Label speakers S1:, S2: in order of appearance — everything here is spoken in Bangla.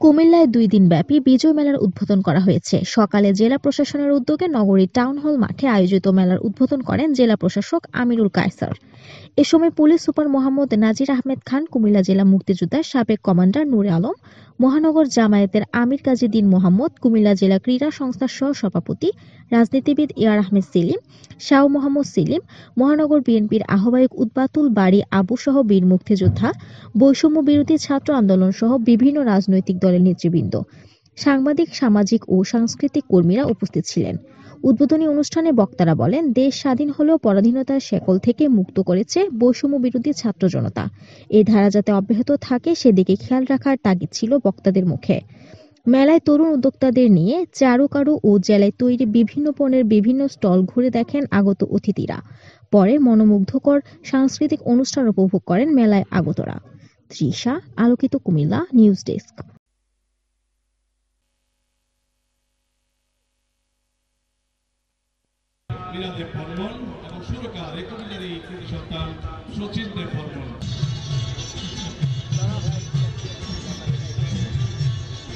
S1: কুমিল্লায় ২ দিনব্যাপী বিজয় মেলার উদ্বোধন করা হয়েছে। সকালে জেলা প্রশাসনের উদ্যোগে নগরীর টাউন হল মাঠে আয়োজিত মেলার উদ্বোধন করেন জেলা প্রশাসক আমিরুল কায়সার। এ সময় পুলিশ সুপার মোহাম্মদ নাজির আহমেদ খান, কুমিল্লা জেলা মুক্তিযোদ্ধার সাবেক কমান্ডার নূরে আলম, মহানগর জামায়াতের আমির কাজী দীন মোহাম্মদ, কুমিল্লা জেলা ক্রীড়া সংস্থার সহ সভাপতি রাজনীতিবিদ ইয়ার আহমেদ সেলিম, শাহ মোহাম্মদ সেলিম, মহানগর বিএনপির আহ্বায়ক উদ্বাতুল বারী আবু সহ বীর মুক্তিযোদ্ধা, বৈষম্য বিরোধী ছাত্র আন্দোলন সহ বিভিন্ন রাজনৈতিক দলের নেতৃবৃন্দ, সাংবাদিক, সামাজিক ও সাংস্কৃতিক কর্মীরা উপস্থিত ছিলেন। উদ্বোধনী অনুষ্ঠানে বক্তারা বলেন, দেশ স্বাধীন হলেও পরাধীনতার শেকল থেকে মুক্ত করেছে বৈষম্য বিরোধী ছাত্র জনতা। এই ধারা যাতে অব্যাহত থাকে সেদিকে খেয়াল রাখার তাগিদ ছিল বক্তাদের মুখে। মেলায় তরুণ উদ্যোক্তাদের নিয়ে চারুকারু ও জেলায় তৈরি বিভিন্ন পণ্যের বিভিন্ন স্টল ঘুরে দেখেন আগত অতিথিরা। পরে মনোমুগ্ধকর সাংস্কৃতিক অনুষ্ঠান উপভোগ করেন মেলায় আগতরা। তৃষা, আলোকিত কুমিল্লা নিউজ ডেস্ক।
S2: মিরাজের বর্মন এবং সুরকার কুমিল্লার এই কৃতি সন্তান শচীন দেব বর্মন।